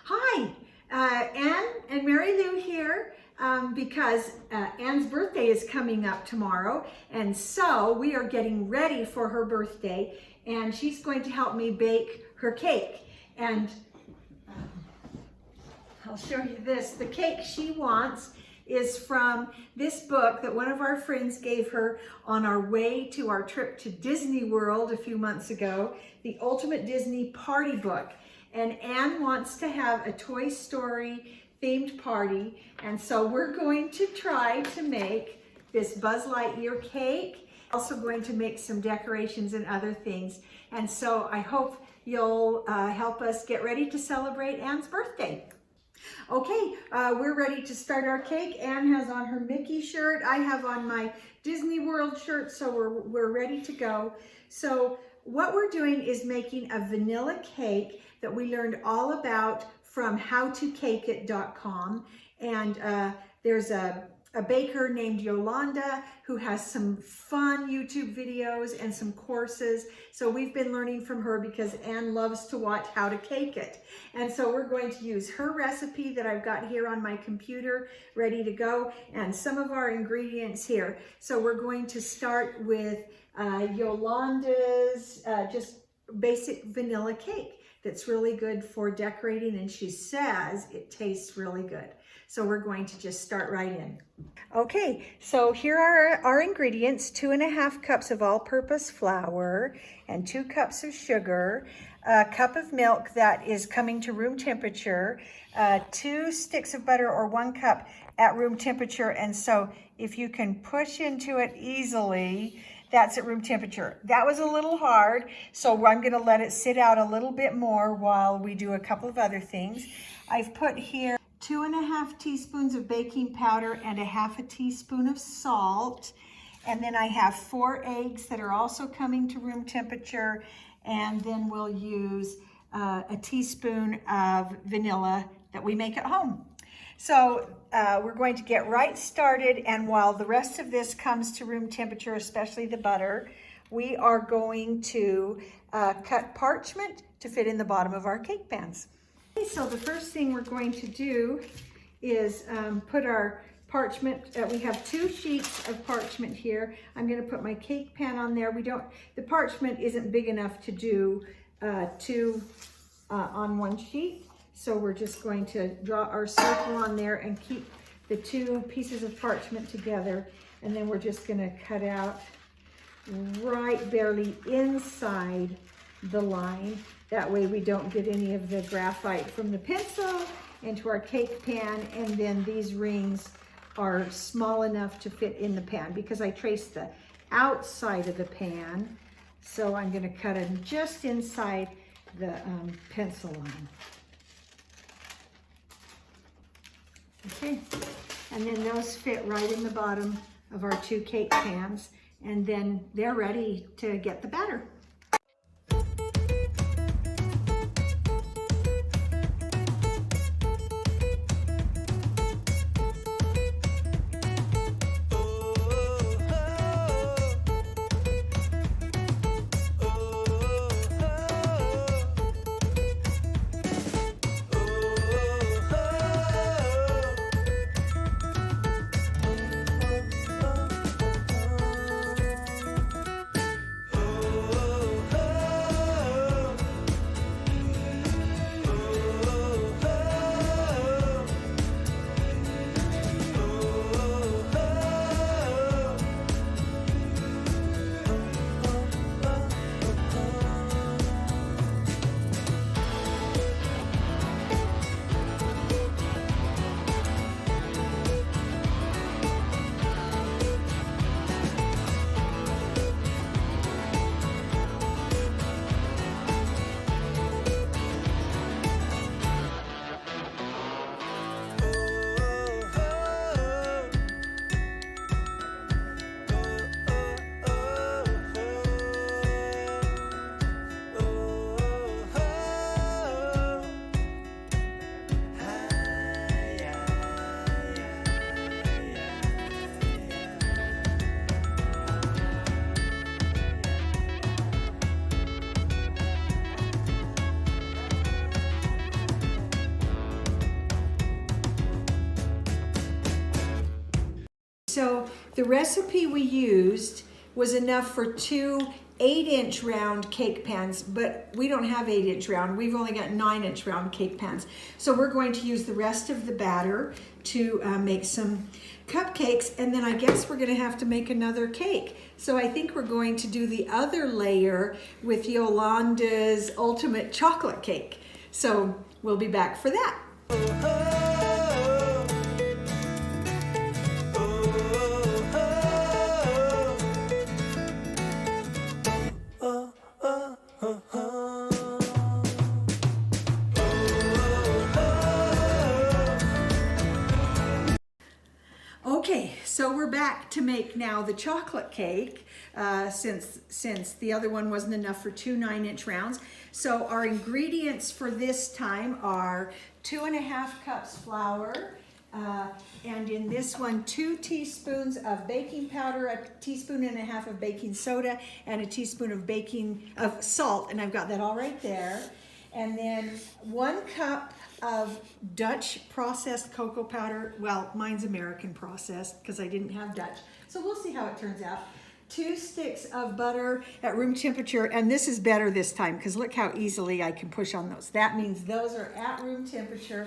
Hi, Ann and Mary Lou here because Ann's birthday is coming up tomorrow, and so we are getting ready for her birthday, and she's going to help me bake her cake. And I'll show you this. The cake she wants is from this book that one of our friends gave her on our way to our trip to Disney World a few months ago, the Ultimate Disney Party Book. And Anne wants to have a Toy Story themed party, and so we're going to try to make this Buzz Lightyear cake. Also going to make some decorations and other things, and so I hope you'll help us get ready to celebrate Anne's birthday. Okay, we're ready to start our cake. Anne has on her Mickey shirt. I have on my Disney World shirt, so we're ready to go. So what we're doing is making a vanilla cake that we learned all about from howtocakeit.com. And there's a baker named Yolanda who has some fun YouTube videos and some courses. So we've been learning from her because Anne loves to watch How to Cake It. And so we're going to use her recipe that I've got here on my computer ready to go, and some of our ingredients here. So we're going to start with Yolanda's just basic vanilla cake that's really good for decorating, and she says it tastes really good. So we're going to just start right in. Okay, so here are our ingredients: 2½ cups of all-purpose flour and 2 cups of sugar, a cup of milk that is coming to room temperature, 2 sticks of butter or 1 cup at room temperature. And so if you can push into it easily, that's at room temperature. That was a little hard, so I'm gonna let it sit out a little bit more while we do a couple of other things. I've put here 2½ teaspoons of baking powder and 1/2 teaspoon of salt. And then I have 4 eggs that are also coming to room temperature. And then we'll use a teaspoon of vanilla that we make at home. So we're going to get right started, and while the rest of this comes to room temperature, especially the butter, we are going to cut parchment to fit in the bottom of our cake pans. Okay, so the first thing we're going to do is put our parchment. We have 2 sheets of parchment here. I'm going to put my cake pan on there. The parchment isn't big enough to do 2 on 1 sheet. So we're just going to draw our circle on there and keep the 2 pieces of parchment together. And then we're just going to cut out right barely inside the line. That way we don't get any of the graphite from the pencil into our cake pan. And then these rings are small enough to fit in the pan because I traced the outside of the pan. So I'm going to cut them just inside the pencil line. Okay, and then those fit right in the bottom of our 2 cake pans, and then they're ready to get the batter. So the recipe we used was enough for 2 8-inch round cake pans, but we don't have 8-inch round. We've only got 9-inch round cake pans. So we're going to use the rest of the batter to make some cupcakes, and then I guess we're gonna have to make another cake. So I think we're going to do the other layer with Yolanda's ultimate chocolate cake. So we'll be back for that. Okay, so we're back to make now the chocolate cake since the other one wasn't enough for 2 9-inch rounds. So our ingredients for this time are 2½ cups flour, and in this one 2 teaspoons of baking powder, 1.5 teaspoons of baking soda, and 1 teaspoon of salt, and I've got that all right there. And then 1 cup of Dutch processed cocoa powder. Well, mine's American processed because I didn't have Dutch. So we'll see how it turns out. 2 sticks of butter at room temperature, and this is better this time because look how easily I can push on those. That means those are at room temperature.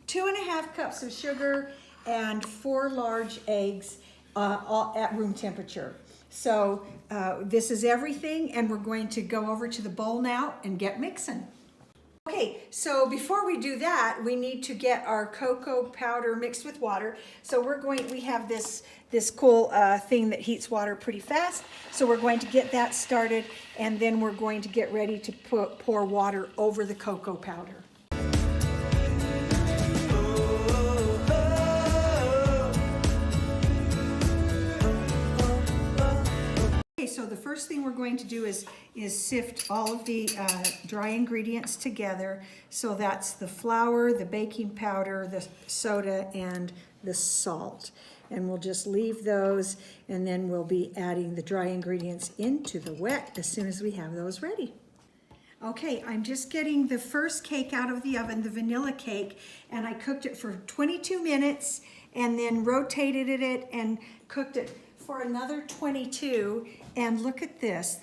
2½ cups of sugar and 4 large eggs all at room temperature. So this is everything, and we're going to go over to the bowl now and get mixing. Okay, so before we do that, we need to get our cocoa powder mixed with water. So we have this cool thing that heats water pretty fast. So we're going to get that started, and then we're going to get ready to pour water over the cocoa powder. So the first thing we're going to do is sift all of the dry ingredients together. So that's the flour, the baking powder, the soda, and the salt. And we'll just leave those, and then we'll be adding the dry ingredients into the wet as soon as we have those ready. Okay, I'm just getting the first cake out of the oven, the vanilla cake, and I cooked it for 22 minutes and then rotated it and cooked it for another 22, and look at this.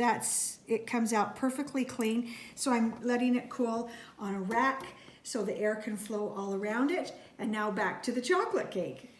It comes out perfectly clean. So I'm letting it cool on a rack so the air can flow all around it. And now back to the chocolate cake.